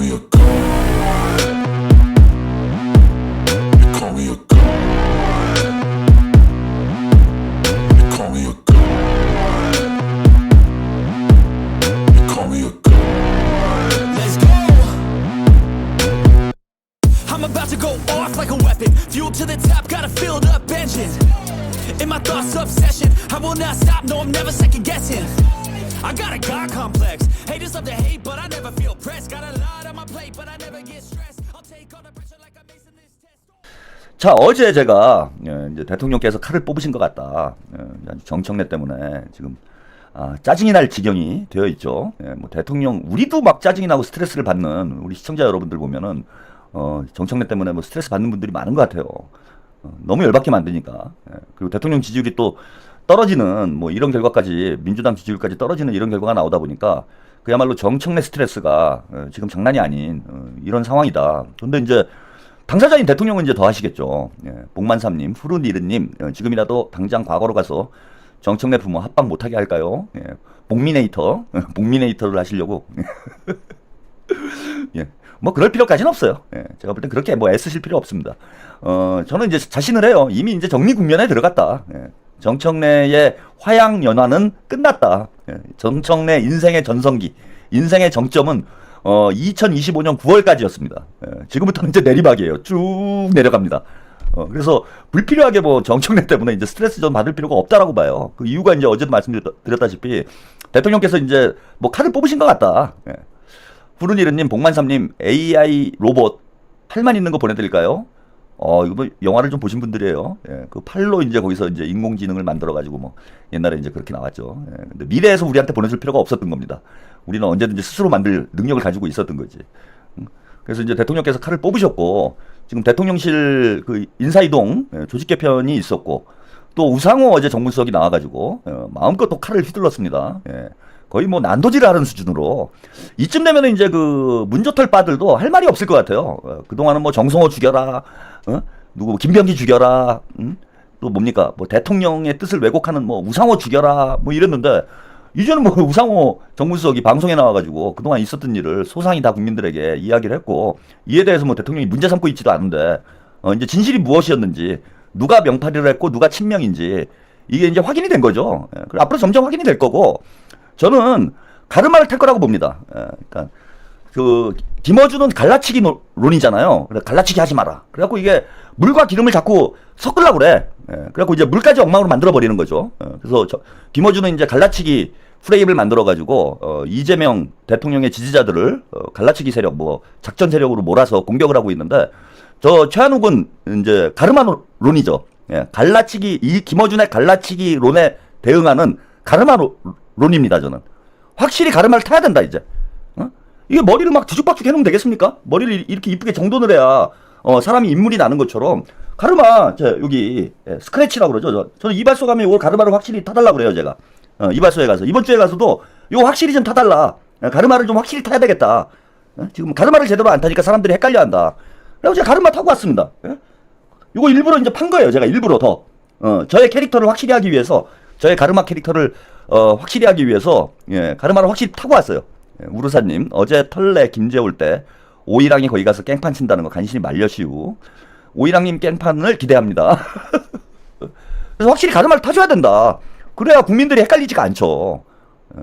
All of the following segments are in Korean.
me a god. You call me a god. You call me a god. You call me a god. Let's go. I'm about to go off like a weapon. Fuel to the top, got a filled up engine. In my thoughts, obsession. I will not stop, no, I'm never second guessing. I got a God complex. Haters love to hate, but I never feel pressed. Got a lot on my plate, but I never get stressed. I'll take all the pressure like I'm acing this test. 자, 어제 제가 이제 대통령께서 칼을 뽑으신 것 같다. 정청래 때문에 지금 짜증이 날 지경이 되어 있죠. 뭐 대통령 우리도 막 짜증이 나고 스트레스를 받는 우리 시청자 여러분들 보면은 정청래 때문에 뭐 스트레스 받는 분들이 많은 것 같아요. 너무 열받게 만드니까. 그리고 대통령 지지율이 또 떨어지는 뭐 이런 결과까지 민주당 지지율까지 떨어지는 이런 결과가 나오다 보니까 그야말로 정청래 스트레스가 지금 장난이 아닌 이런 상황이다. 그런데 이제 당사자인 대통령은 이제 더 하시겠죠. 복만삼님, 푸른이르님, 지금이라도 당장 과거로 가서 정청래 부모 합방 못하게 할까요? 복미네이터를 하시려고. 예. 뭐 그럴 필요까지는 없어요. 제가 볼 땐 그렇게 뭐 애쓰실 필요 없습니다. 저는 이제 자신을 해요. 이미 이제 정리 국면에 들어갔다. 정청래의 화양 연화는 끝났다. 정청래 인생의 전성기, 인생의 정점은 2025년 9월까지였습니다. 지금부터는 이제 내리막이에요. 쭉 내려갑니다. 그래서 불필요하게 뭐 정청래 때문에 이제 스트레스 좀 받을 필요가 없다라고 봐요. 그 이유가 이제 어제도 말씀드렸다시피 대통령께서 이제 뭐 칼을 뽑으신 것 같다. 푸른이르님, 복만삼님, AI 로봇 팔만 있는 거 보내드릴까요? 이거 뭐 영화를 좀 보신 분들이에요. 그 팔로 이제 거기서 이제 인공지능을 만들어가지고 뭐 옛날에 이제 그렇게 나왔죠. 근데 미래에서 우리한테 보내줄 필요가 없었던 겁니다. 우리는 언제든지 스스로 만들 능력을 가지고 있었던 거지. 그래서 이제 대통령께서 칼을 뽑으셨고 지금 대통령실 그 인사이동 조직 개편이 있었고 또 우상호 어제 정무수석이 나와가지고 마음껏 또 칼을 휘둘렀습니다. 거의 뭐 난도질을 하는 수준으로 이쯤 되면은 이제 그 문조털 빠들도 할 말이 없을 것 같아요. 그동안은 뭐 정성호 죽여라, 누구 김병기 죽여라, 또 뭡니까 뭐 대통령의 뜻을 왜곡하는 뭐 우상호 죽여라 뭐 이랬는데 이제는 뭐 우상호 정무수석이 방송에 나와가지고 그동안 있었던 일을 소상히 다 국민들에게 이야기를 했고 이에 대해서 뭐 대통령이 문제 삼고 있지도 않은데 이제 진실이 무엇이었는지 누가 명팔이를 했고 누가 친명인지 이게 이제 확인이 된 거죠. 앞으로 점점 확인이 될 거고. 저는 가르마를 탈 거라고 봅니다. 그러니까 그 김어준은 갈라치기 론이잖아요. 그래 갈라치기 하지 마라. 그래갖고 이게 물과 기름을 자꾸 섞으려고 그래. 그래갖고 이제 물까지 엉망으로 만들어 버리는 거죠. 그래서 김어준은 이제 갈라치기 프레임을 만들어 가지고 이재명 대통령의 지지자들을 갈라치기 세력, 뭐 작전 세력으로 몰아서 공격을 하고 있는데 저 최한욱은 이제 가르마 론이죠. 갈라치기 이 김어준의 갈라치기 론에 대응하는 가르마 론입니다. 저는 확실히 가르마를 타야 된다 이제. 이게 머리를 막 뒤죽박죽 해놓으면 되겠습니까? 머리를 이렇게 이쁘게 정돈을 해야 사람이 인물이 나는 것처럼 가르마 여기 스크래치라고 그러죠. 저는 이발소 가면 이걸 가르마를 확실히 타달라고 그래요. 제가 이발소에 가서 이번 주에 가서도 이거 확실히 좀 타달라. 가르마를 좀 확실히 타야 되겠다. 지금 가르마를 제대로 안 타니까 사람들이 헷갈려한다. 그래서 제가 가르마 타고 왔습니다. 이거 일부러 이제 판 거예요. 제가 일부러 더 저의 캐릭터를 확실히 하기 위해서 저의 가르마 캐릭터를 확실히 하기 위해서 가르마를 확실히 타고 왔어요. 우르사님 어제 털레 김재올 때 오이랑이 거기 가서 깽판 친다는 거 간신히 말려시우. 오이랑님 깽판을 기대합니다. 그래서 확실히 가르마를 타줘야 된다. 그래야 국민들이 헷갈리지가 않죠.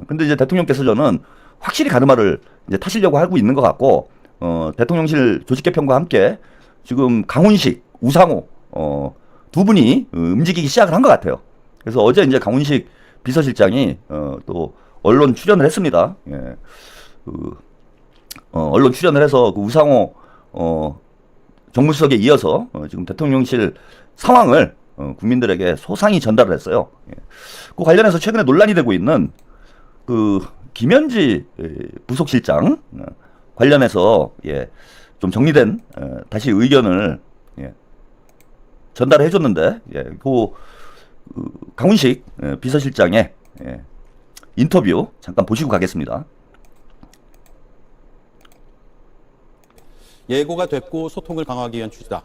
근데 이제 대통령께서 저는 확실히 가르마를 이제 타시려고 하고 있는 것 같고 대통령실 조직 개편과 함께 지금 강훈식, 우상호 두 분이 움직이기 시작을 한 것 같아요. 그래서 어제 이제 강훈식 비서실장이 또 언론 출연을 했습니다. 언론 출연을 해서 그 우상호 정무수석에 이어서 지금 대통령실 상황을 국민들에게 소상히 전달을 했어요. 그 관련해서 최근에 논란이 되고 있는 그 김현지 부속실장 관련해서 좀 정리된 다시 의견을 전달해 줬는데 그 강훈식 비서실장의 인터뷰 잠깐 보시고 가겠습니다. 예고가 됐고 소통을 강화하기 위한 취지다.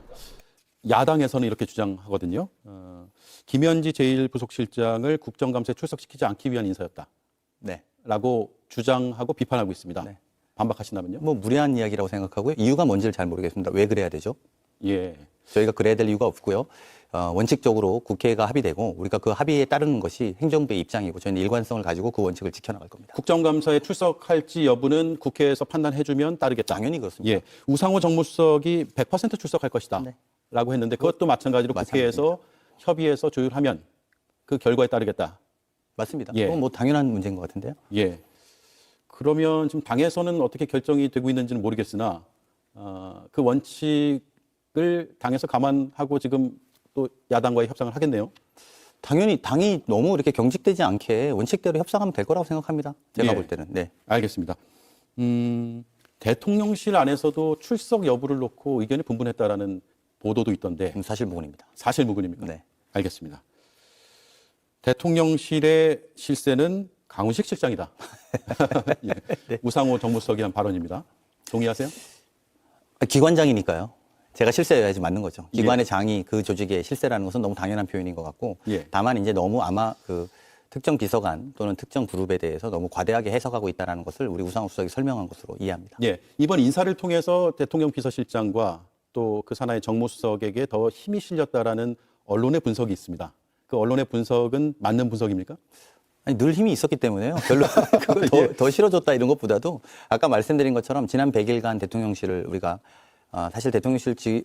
야당에서는 이렇게 주장하거든요. 김현지 제1부속실장을 국정감사에 출석시키지 않기 위한 인사였다. 네. 라고 주장하고 비판하고 있습니다. 네. 반박하신다면요? 뭐 무리한 이야기라고 생각하고요. 이유가 뭔지를 잘 모르겠습니다. 왜 그래야 되죠? 예. 저희가 그래야 될 이유가 없고요. 원칙적으로 국회가 합의되고 우리가 그 합의에 따르는 것이 행정부의 입장이고 저희는 일관성을 가지고 그 원칙을 지켜나갈 겁니다. 국정감사에 출석할지 여부는 국회에서 판단해주면 따르겠다. 당연히 그렇습니다. 예. 우상호 정무수석이 100% 출석할 것이다. 네. 라고 했는데 그것도 마찬가지로 국회에서 협의해서 조율하면 그 결과에 따르겠다. 맞습니다. 예. 그건 뭐 당연한 문제인 것 같은데요. 예. 그러면 지금 당에서는 어떻게 결정이 되고 있는지는 모르겠으나 그 원칙을 당에서 감안하고 지금 또 야당과의 협상을 하겠네요. 당연히 당이 너무 이렇게 경직되지 않게 원칙대로 협상하면 될 거라고 생각합니다. 제가 예. 볼 때는. 네. 알겠습니다. 대통령실 안에서도 출석 여부를 놓고 의견이 분분했다라는 보도도 있던데 사실무근입니다. 사실무근입니까? 네. 알겠습니다. 대통령실의 실세는 강훈식 실장이다. 예. 네. 우상호 정무수석이 한 발언입니다. 동의하세요? 기관장이니까요. 제가 실세여야지 맞는 거죠. 예. 기관의 장이 그 조직의 실세라는 것은 너무 당연한 표현인 것 같고 예. 다만 이제 너무 아마 그 특정 비서관 또는 특정 그룹에 대해서 너무 과대하게 해석하고 있다는 것을 우리 우상호 수석이 설명한 것으로 이해합니다. 예. 이번 인사를 통해서 대통령 비서실장과 또 그 산하의 정무수석에게 더 힘이 실렸다라는 언론의 분석이 있습니다. 그 언론의 분석은 맞는 분석입니까? 아니, 늘 힘이 있었기 때문에요. 별로 그걸 더 실어줬다 이런 것보다도 아까 말씀드린 것처럼 지난 100일간 대통령실을 우리가 사실 대통령실에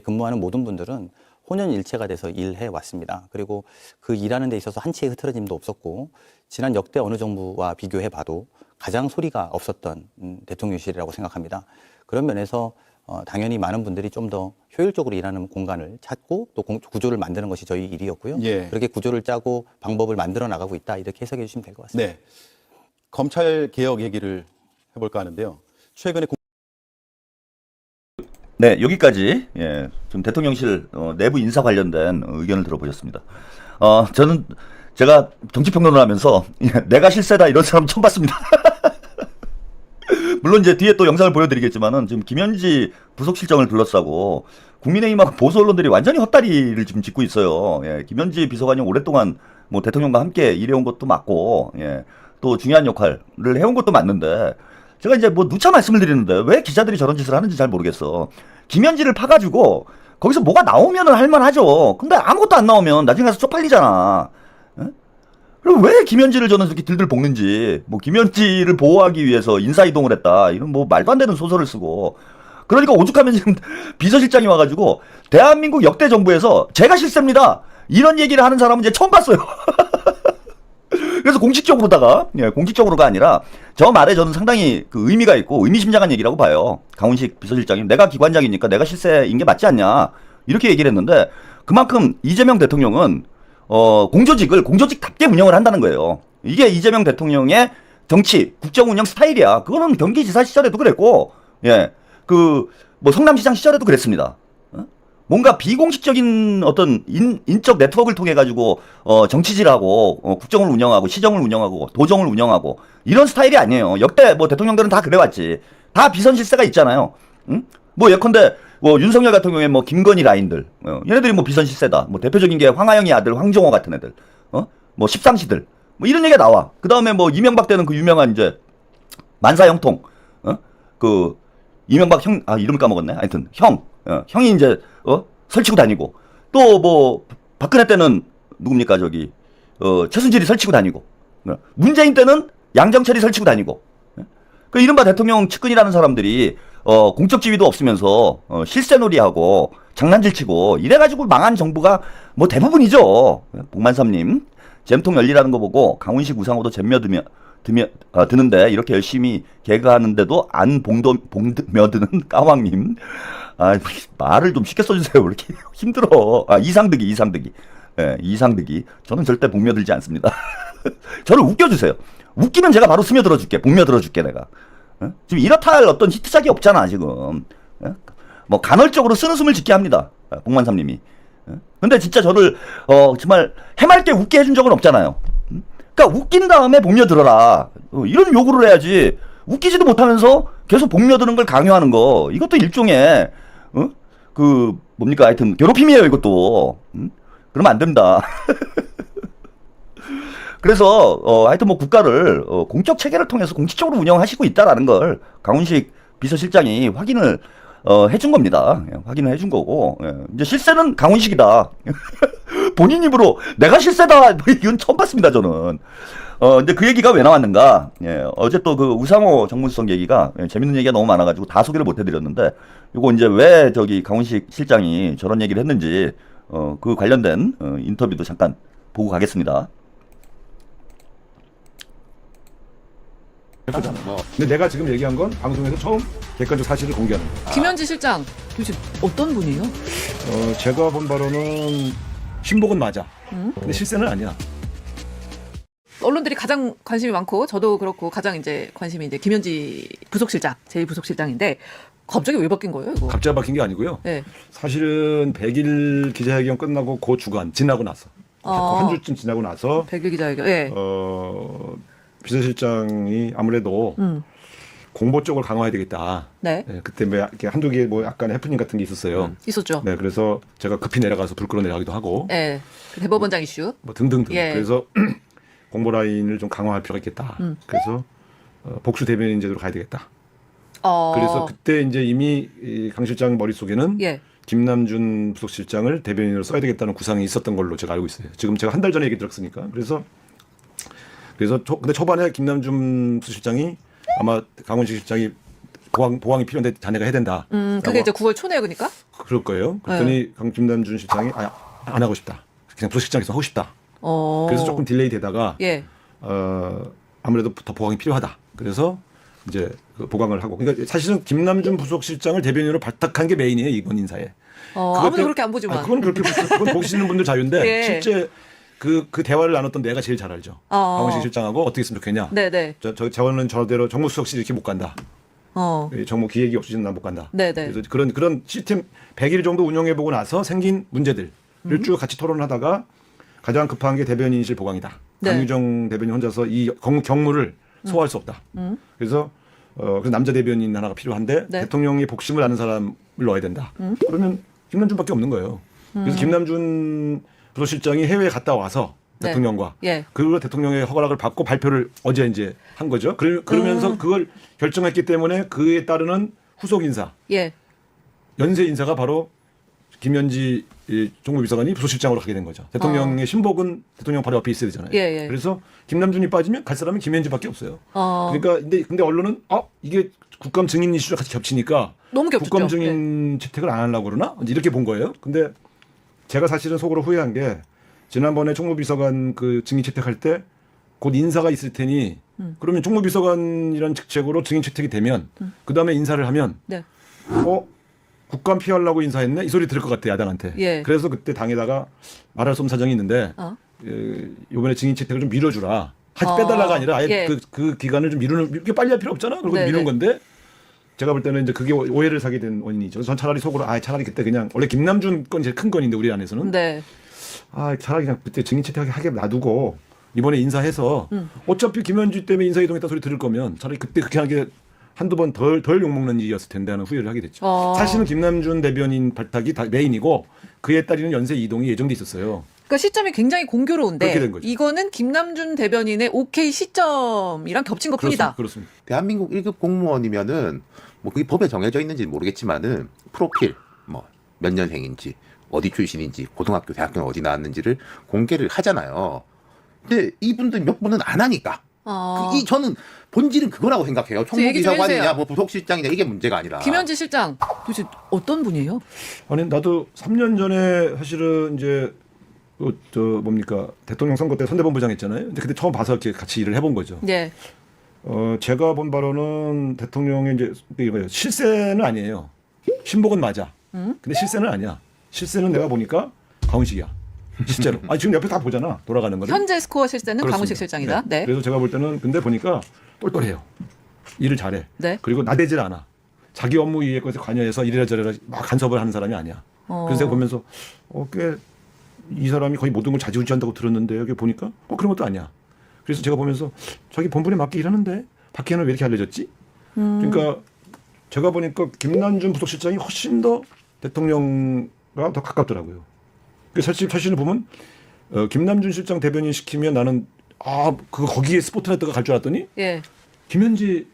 근무하는 모든 분들은 혼연일체가 돼서 일해 왔습니다. 그리고 그 일하는 데 있어서 한치의 흐트러짐도 없었고 지난 역대 어느 정부와 비교해 봐도 가장 소리가 없었던 대통령실이라고 생각합니다. 그런 면에서 당연히 많은 분들이 좀 더 효율적으로 일하는 공간을 찾고 또 구조를 만드는 것이 저희 일이었고요. 예. 그렇게 구조를 짜고 방법을 만들어 나가고 있다 이렇게 해석해 주시면 될 것 같습니다. 네. 검찰 개혁 얘기를 해볼까 하는데요. 최근에 네, 여기까지 예, 좀 대통령실 내부 인사 관련된 의견을 들어보셨습니다. 저는 제가 정치평론을 하면서 내가 실세다 이런 사람 처음 봤습니다. 물론 이제 뒤에 또 영상을 보여드리겠지만은 지금 김현지 부속실장을 둘러싸고 국민의힘하고 보수 언론들이 완전히 헛다리를 지금 짚고 있어요. 예, 김현지 비서관이 오랫동안 뭐 대통령과 함께 일해온 것도 맞고, 예, 또 중요한 역할을 해온 것도 맞는데 제가 이제 뭐 누차 말씀을 드리는데 왜 기자들이 저런 짓을 하는지 잘 모르겠어. 김현지를 파가지고 거기서 뭐가 나오면은 할만하죠. 근데 아무것도 안 나오면 나중에 가서 쪽팔리잖아. 예? 그럼 왜 김현지를 저는 이렇게 들들 볶는지, 뭐 김현지를 보호하기 위해서 인사이동을 했다 이런 뭐 말도 안 되는 소설을 쓰고, 그러니까 오죽하면 지금 비서실장이 와가지고 대한민국 역대 정부에서 제가 실세입니다 이런 얘기를 하는 사람은 이제 처음 봤어요. 그래서 공식적으로다가, 예, 공식적으로가 아니라 저 말에 저는 상당히 그 의미가 있고 의미심장한 얘기라고 봐요. 강훈식 비서실장이 내가 기관장이니까 내가 실세인 게 맞지 않냐 이렇게 얘기를 했는데 그만큼 이재명 대통령은 공조직을 공조직답게 운영을 한다는 거예요. 이게 이재명 대통령의 정치, 국정 운영 스타일이야. 그거는 경기지사 시절에도 그랬고, 예, 뭐 성남시장 시절에도 그랬습니다. 뭔가 비공식적인 어떤 인적 네트워크를 통해 가지고 정치질하고 국정을 운영하고 시정을 운영하고 도정을 운영하고 이런 스타일이 아니에요. 역대 뭐 대통령들은 다 그래왔지. 다 비선실세가 있잖아요. 응? 뭐 예컨대 뭐 윤석열 같은 경우에 뭐 김건희 라인들, 얘네들이 뭐 비선실세다. 뭐 대표적인 게 황하영이 아들 황종호 같은 애들, 뭐 십상시들, 뭐 이런 얘기가 나와. 그 다음에 뭐 이명박 때는 그 유명한 이제 만사형통, 그 이명박 형, 이름을 까먹었네. 하여튼 형이 이제 설치고 다니고, 또 뭐 박근혜 때는 누굽니까 저기 최순실이 설치고 다니고, 문재인 때는 양정철이 설치고 다니고, 그 이른바 대통령 측근이라는 사람들이 공적 지위도 없으면서 실세놀이하고 장난질치고 이래가지고 망한 정부가 뭐 대부분이죠. 복만삼님 잼통 열리라는 거 보고 강훈식 우상호도 드는데 이렇게 열심히 개그하는데도 안 봉며드는 까왕님, 말을 좀 쉽게 써주세요. 왜 이렇게 힘들어. 이상득이 예, 이상득이 저는 절대 봉며들지 않습니다. 저를 웃겨주세요. 웃기면 제가 바로 스며들어줄게. 봉며들어줄게 내가. 지금 이렇다 할 어떤 히트작이 없잖아 지금. 뭐 간헐적으로 쓰는 숨을 짓게 합니다. 복만삼님이. 근데 진짜 저를 정말 해맑게 웃게 해준 적은 없잖아요. 그러니까 웃긴 다음에 복며들어라 이런 요구를 해야지. 웃기지도 못하면서 계속 복며드는 걸 강요하는 거, 이것도 일종의 그 뭡니까, 하여튼 괴롭힘이에요 이것도. 그러면 안 됩니다. 그래서 하여튼 뭐 국가를 공적 체계를 통해서 공식적으로 운영하시고 있다라는 걸 강훈식 비서실장이 확인을 해준 겁니다. 예, 확인을 해준 거고 예, 이제 실세는 강훈식이다. 본인 입으로 내가 실세다 이건 처음 봤습니다 저는. 근데 그 얘기가 왜 나왔는가? 예, 어제 또 그 우상호 정무수석 얘기가 재밌는 얘기가 너무 많아가지고 다 소개를 못 해드렸는데 이거 이제 왜 저기 강훈식 실장이 저런 얘기를 했는지 그 관련된 인터뷰도 잠깐 보고 가겠습니다. 근데 내가 지금 얘기한 건 방송에서 처음 객관적 사실을 공개하는 거예요. 김현지 실장 도대체 어떤 분이에요? 제가 본 바로는 신복은 맞아. 근데 실세는 아니야. 언론들이 가장 관심이 많고 저도 그렇고 가장 이제 관심이 이제 김현지 부속실장, 제2부속실장인데 갑자기 왜 바뀐 거예요, 이거? 갑자기 바뀐 게 아니고요. 네. 사실은 100일 기자회견 끝나고 그 주간 지나고 나서 한 주쯤 지나고 나서 100일 기자회견. 예. 비서실장이 아무래도 공보 쪽을 강화해야 되겠다. 네. 네, 그때 뭐 이렇게 한두 개 뭐 약간 해프닝 같은 게 있었어요. 있었죠. 네, 그래서 제가 급히 내려가서 불 끌어 내려가기도 하고 예. 그 대법원장 이슈. 뭐 등등등. 예. 그래서 공보 라인을 좀 강화할 필요가 있겠다. 그래서 복수 대변인 제도로 가야 되겠다. 그래서 그때 이제 이미 강 실장 머릿속에는 예. 김남준 부속실장을 대변인으로 써야 되겠다는 구상이 있었던 걸로 제가 알고 있어요. 지금 제가 한 달 전에 얘기 들었으니까. 그래서 근데 초반에 김남준 부실장이 아마 강훈식 실장이 보강이 필요한데 자네가 해야 된다. 그게 이제 9월 초네요, 그러니까? 그럴 거예요. 그랬더니 김남준 실장이 안 하고 싶다. 그냥 부실장에서 하고 싶다. 그래서 조금 딜레이 되다가 예. 아무래도 더 보강이 필요하다. 그래서 이제 그 보강을 하고. 그러니까 사실은 김남준 부속실장을 대변인으로 발탁한 게 메인이에요, 이번 인사에. 아무도 그렇게 안 보지만. 그건 그렇게 그건 보시는 분들 자유인데 예. 실제 그 대화를 나눴던 내가 제일 잘 알죠. 강훈식 실장하고 어떻게 했으면 좋겠냐. 네네. 저는 저대로 정무수석실 이렇게 못 간다. 정무 기획이 없으시면 난 못 간다. 네네. 그래서 그런 시스템 100일 정도 운영해 보고 나서 생긴 문제들을 쭉 같이 토론을 하다가 가장 급한 게 대변인실 보강이다. 네. 강유정 대변인 혼자서 이 경무를 소화할 수 없다. 그래서 남자 대변인 하나가 필요한데 네. 대통령이 복심을 아는 사람을 넣어야 된다. 그러면 김남준밖에 없는 거예요. 그래서 김남준 부서실장이 해외에 갔다 와서 네. 대통령과 예. 그리고 대통령의 허락을 받고 발표를 어제 이제 한 거죠. 그러면서 그걸 결정했기 때문에 그에 따르는 후속 인사, 예. 연쇄 인사가 바로 김현지 정무비서관이 부서실장으로 가게 된 거죠. 대통령의 신복은 대통령 바로 옆에 있어야 되잖아요. 예, 예. 그래서 김남준이 빠지면 갈 사람은 김현지밖에 없어요. 그러니까 근데 언론은 이게 국감 증인 이슈랑 같이 겹치니까 너무 겹쳤죠. 국감 증인 채택을 안 하려고 그러나 이렇게 본 거예요. 근데 제가 사실은 속으로 후회한 게 지난번에 총무비서관 그 증인 채택할 때 곧 인사가 있을 테니 그러면 총무비서관이라는 직책으로 증인 채택이 되면 그 다음에 인사를 하면 네. 국감 피하려고 인사했네 이 소리 들을 것 같아 야당한테. 예. 그래서 그때 당에다가 말할 수 없는 사정이 있는데 이번에 증인 채택을 좀 밀어주라. 빼달라가 아니라 아예 예. 그 기간을 좀 이렇게 빨리 할 필요 없잖아. 그리고 네네. 미룬 건데 제가 볼 때는 이제 그게 오해를 사게 된 원인이죠. 전 차라리 속으로 차라리 그때 그냥 원래 김남준 건 제일 큰 건인데 우리 안에서는 네. 차라리 그냥 그때 증인 채택하게 놔두고 이번에 인사해서 어차피 김현지 때문에 인사 이동했다 소리 들을 거면 차라리 그때 그렇게 하는 게 한두 번 덜 욕먹는 일이었을 텐데 하는 후회를 하게 됐죠. 사실은 김남준 대변인 발탁이 다 메인이고 그에 따르는 연쇄 이동이 예정돼 있었어요. 그러니까 시점이 굉장히 공교로운데 그렇게 된 거죠. 이거는 김남준 대변인의 오케이 시점이랑 겹친 것뿐이다. 그렇습니다. 대한민국 1급 공무원이면은 뭐 그게 법에 정해져 있는지는 모르겠지만은 프로필 뭐 몇 년생인지 어디 출신인지 고등학교 대학교는 어디 나왔는지를 공개를 하잖아요. 근데 이분들 몇 분은 안 하니까. 저는 본질은 그거라고 생각해요. 얘기 좀 총무비서관이냐 해주세요. 뭐 부속실장이냐 이게 문제가 아니라. 김현지 실장 도대체 어떤 분이에요? 아니 나도 3년 전에 사실은 이제 대통령 선거 때 선대본부장 했잖아요. 근데 그때 처음 봐서 이렇게 같이 일을 해본 거죠. 네. 제가 본 바로는 대통령의 이제 이거예요. 실세는 아니에요. 신복은 맞아. 근데 실세는 아니야. 실세는 내가 보니까 강훈식이야. 실제로. 지금 옆에 다 보잖아. 돌아가는 거를. 현재 스코어 실세는 그렇습니다. 강훈식 실장이다. 네. 그래서 제가 볼 때는 근데 보니까 똘똘해요. 일을 잘해. 네. 그리고 나대질 않아. 자기 업무 이외의 것에 관여해서 이래라 저래라 막 간섭을 하는 사람이 아니야. 그래서 제가 보면서 꽤 이 사람이 거의 모든 걸 좌지우지한다고 들었는데 여기 보니까 그런 것도 아니야. 그래서 제가 보면서 자기 본분에 맞게 일하는데 밖에는 왜 이렇게 알려졌지? 그러니까 제가 보니까 김남준 부속실장이 훨씬 더 대통령과 더 가깝더라고요. 사실을 보면 김남준 실장 대변인 시키면 나는 거기에 스포트라이트가 갈 줄 알았더니 예. 김현지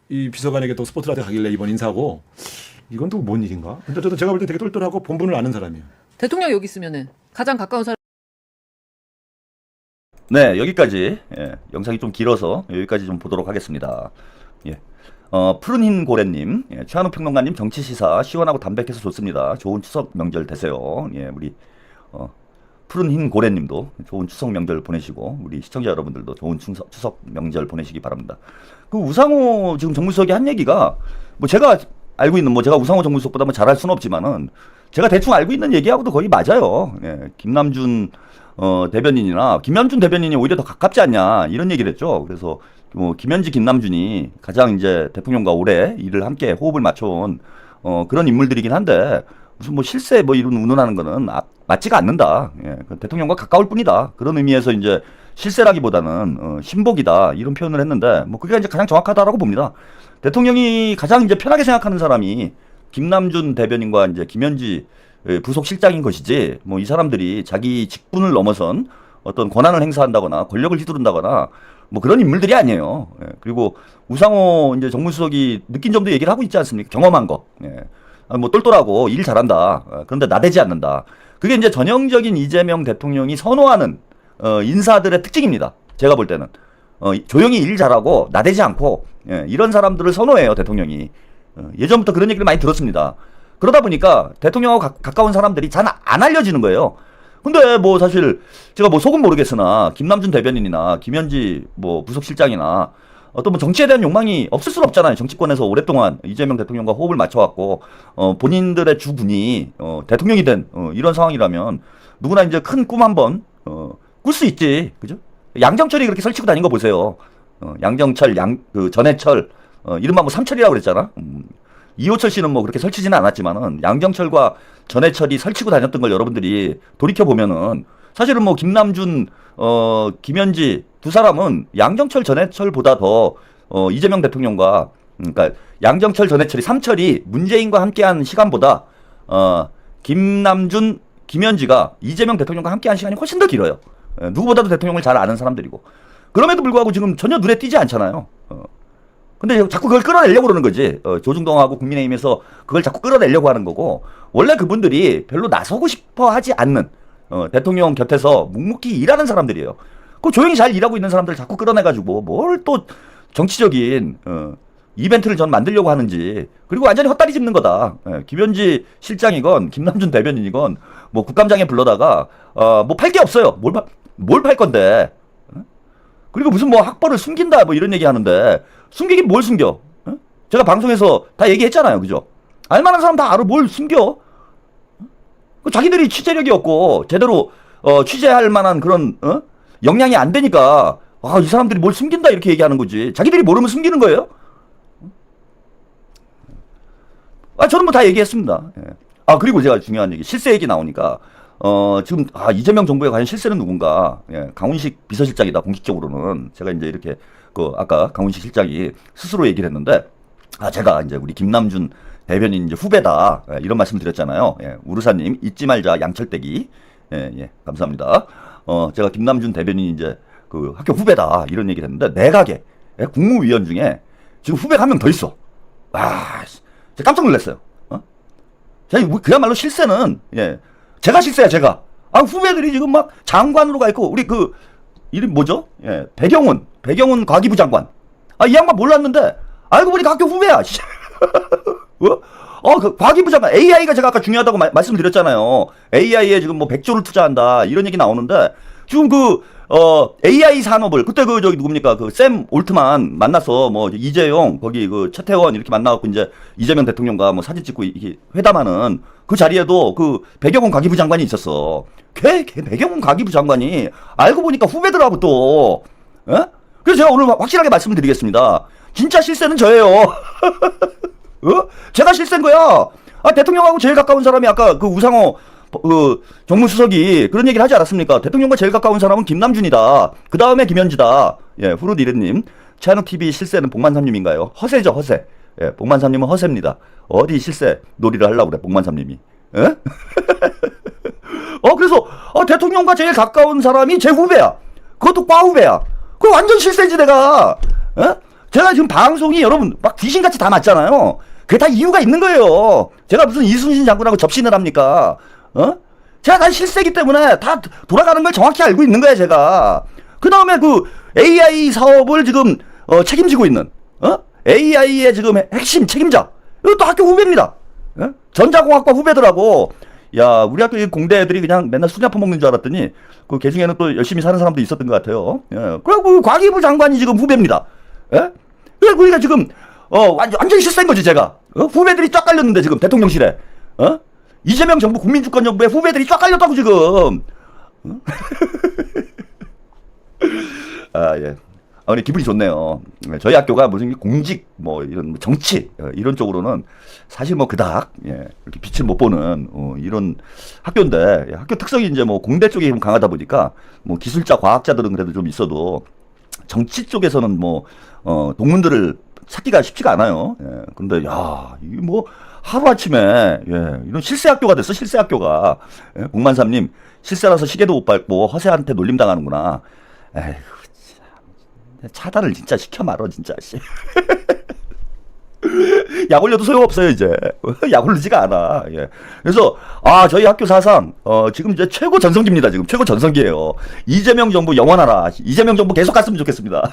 이 비서관에게 또 스포트라이트 가길래 이번 인사하고 이건 또 뭔 일인가? 근데 저도 제가 볼 때 되게 똘똘하고 본분을 아는 사람이에요. 대통령 여기 있으면은 가장 가까운 사람. 네, 여기까지. 예, 영상이 좀 길어서 여기까지 좀 보도록 하겠습니다. 예. 푸른 흰 고래님, 예, 최한욱 평론가님 정치 시사 시원하고 담백해서 좋습니다. 좋은 추석 명절 되세요. 예, 우리 푸른 흰 고래님도 좋은 추석 명절 보내시고 우리 시청자 여러분들도 좋은 추석 명절 보내시기 바랍니다. 그 우상호 지금 정무수석이 한 얘기가 뭐 제가 알고 있는 제가 우상호 정무수석보다 뭐 잘할 수는 없지만은 제가 대충 알고 있는 얘기하고도 거의 맞아요. 예, 김남준 대변인이나 김남준 대변인이 오히려 더 가깝지 않냐 이런 얘기를 했죠. 그래서 뭐 김현지 김남준이 가장 이제 대통령과 오래 일을 함께 호흡을 맞춰온 그런 인물들이긴 한데 무슨 뭐 실세 뭐 이런 운운하는 거는 맞지가 않는다. 예, 대통령과 가까울 뿐이다. 그런 의미에서 이제 실세라기보다는 신복이다 이런 표현을 했는데 뭐 그게 이제 가장 정확하다라고 봅니다. 대통령이 가장 이제 편하게 생각하는 사람이 김남준 대변인과 이제 김현지 부속실장인 것이지 뭐 이 사람들이 자기 직분을 넘어선 어떤 권한을 행사한다거나 권력을 휘두른다거나 뭐 그런 인물들이 아니에요. 예, 그리고 우상호 이제 정무수석이 느낀 점도 얘기를 하고 있지 않습니까? 경험한 거. 예. 뭐 똘똘하고 일 잘한다. 그런데 나대지 않는다. 그게 이제 전형적인 이재명 대통령이 선호하는 인사들의 특징입니다. 제가 볼 때는 조용히 일 잘하고 나대지 않고 이런 사람들을 선호해요 대통령이. 예전부터 그런 얘기를 많이 들었습니다. 그러다 보니까 대통령하고 가까운 사람들이 잘 안 알려지는 거예요. 근데 뭐 사실 제가 뭐 속은 모르겠으나 김남준 대변인이나 김현지 뭐 부속실장이나 어떤 뭐 정치에 대한 욕망이 없을 수는 없잖아요. 정치권에서 오랫동안 이재명 대통령과 호흡을 맞춰왔고 본인들의 주군이 대통령이 된 이런 상황이라면 누구나 이제 큰 꿈 한번 꿀 수 있지, 그죠? 양정철이 그렇게 설치고 다닌 거 보세요. 양정철, 그 전해철, 이른바 뭐 삼철이라고 그랬잖아. 이호철 씨는 뭐 그렇게 설치지는 않았지만은 양정철과 전해철이 설치고 다녔던 걸 여러분들이 돌이켜 보면은 사실은 뭐 김남준, 김현지 두 사람은 양정철, 전해철보다 더 이재명 대통령과 그러니까 양정철, 전해철이 삼철이 문재인과 함께한 시간보다 김남준, 김현지가 이재명 대통령과 함께한 시간이 훨씬 더 길어요. 누구보다도 대통령을 잘 아는 사람들이고 그럼에도 불구하고 지금 전혀 눈에 띄지 않잖아요. 근데 자꾸 그걸 끌어내려고 그러는 거지. 조중동하고 국민의힘에서 그걸 자꾸 끌어내려고 하는 거고 원래 그분들이 별로 나서고 싶어 하지 않는 대통령 곁에서 묵묵히 일하는 사람들이에요. 그 조용히 잘 일하고 있는 사람들 자꾸 끌어내가지고 뭘 또 정치적인 이벤트를 전 만들려고 하는지 그리고 완전히 헛다리 짚는 거다. 김현지 실장이건 김남준 대변인이건 뭐 국감장에 불러다가 뭐 팔 게 없어요. 뭘 팔 건데. 그리고 무슨 뭐 학벌을 숨긴다 뭐 이런 얘기 하는데 숨기긴 뭘 숨겨? 제가 방송에서 다 얘기했잖아요. 그죠? 알만한 사람 다 알아. 뭘 숨겨? 자기들이 취재력이 없고 제대로 취재할 만한 그런 역량이 안 되니까 이 사람들이 뭘 숨긴다 이렇게 얘기하는 거지. 자기들이 모르면 숨기는 거예요? 저는 뭐 다 얘기했습니다. 예. 그리고 제가 중요한 얘기 실세 얘기 나오니까 지금 이재명 정부에 관한 실세는 누군가? 예, 강훈식 비서실장이다 공식적으로는 제가 이제 이렇게 아까 강훈식 실장이 스스로 얘기를 했는데 제가 이제 우리 김남준 대변인 이제 후배다 이런 말씀 드렸잖아요. 예, 우르사님 잊지 말자 양철대기. 예, 감사합니다. 제가 김남준 대변인 이제 그 학교 후배다 이런 얘기를 했는데 내각에 국무위원 중에 지금 후배가 한 명 더 있어. 제가 깜짝 놀랐어요. 제가 그야말로 실세는 제가 실세야 제가. 후배들이 지금 막 장관으로 가 있고 우리 그 이름 뭐죠? 예, 배경훈 과기부 장관. 이 양반 몰랐는데 알고 보니까 학교 후배야. 그 과기부 장관 AI가 제가 아까 중요하다고 말씀드렸잖아요. AI에 지금 뭐 100조를 투자한다 이런 얘기 나오는데 지금 AI 산업을 그때 저기 누굽니까 샘 올트만 만나서 뭐 이재용 거기 최태원 이렇게 만나갖고 이제 이재명 대통령과 뭐 사진 찍고 이렇게 회담하는 그 자리에도 배경훈 과기부 장관이 있었어. 걔 배경훈 과기부 장관이 알고 보니까 후배들하고 또 그래서 제가 오늘 확실하게 말씀을 드리겠습니다. 진짜 실세는 저예요. 제가 실세인 거야. 대통령하고 제일 가까운 사람이 아까 우상호 정무수석이 그런 얘기를 하지 않았습니까? 대통령과 제일 가까운 사람은 김남준이다. 그 다음에 김현지다. 예, 후루디르님. 차이노TV 실세는 복만삼님인가요? 허세죠, 허세. 예, 복만삼님은 허세입니다. 어디 실세 놀이를 하려고 그래, 복만삼님이. 예? 그래서, 대통령과 제일 가까운 사람이 제 후배야. 그것도 과후배야. 그거 완전 실세지 내가. 어? 제가 지금 방송이 여러분 막 귀신같이 다 맞잖아요. 그게 다 이유가 있는 거예요. 제가 무슨 이순신 장군하고 접신을 합니까? 어? 제가 다 실세기 때문에 다 돌아가는 걸 정확히 알고 있는 거야, 제가. 그 다음에 그 AI 사업을 지금 책임지고 있는 AI의 지금 핵심 책임자. 이것도 학교 후배입니다. 예? 전자공학과 후배들하고 야, 우리 학교 공대 애들이 그냥 맨날 수냐 퍼먹는 줄 알았더니 그 개중에는 또 열심히 사는 사람도 있었던 것 같아요. 예. 그리고 과기부 장관이 지금 후배입니다. 예? 그래, 우리가 지금 완전 실세인 거지 제가. 후배들이 쫙 깔렸는데 지금 대통령실에. 이재명 정부 국민주권정부에 후배들이 쫙 깔렸다고 지금. 아, 예. 근데 기분이 좋네요. 저희 학교가 무슨 공직, 뭐, 이런 정치, 이런 쪽으로는 사실 뭐 그닥, 예, 이렇게 빛을 못 보는, 이런 학교인데, 학교 특성이 이제 뭐 공대 쪽이 강하다 보니까, 뭐 기술자, 과학자들은 그래도 좀 있어도, 정치 쪽에서는 뭐, 동문들을 찾기가 쉽지가 않아요. 예. 근데, 야, 이게 뭐, 하루아침에, 예, 이런 실세 학교가 됐어, 실세 학교가. 예? 공만삼님, 실세라서 시계도 못 밟고 허세한테 놀림당하는구나. 에휴. 차단을 진짜 시켜 말어 진짜. 약 올려도 소용없어요 이제. 약 올리지가 않아. 예. 그래서 저희 학교 사상 지금 이제 최고 전성기입니다. 지금 최고 전성기예요. 이재명 정부 영원하라. 이재명 정부 계속 갔으면 좋겠습니다.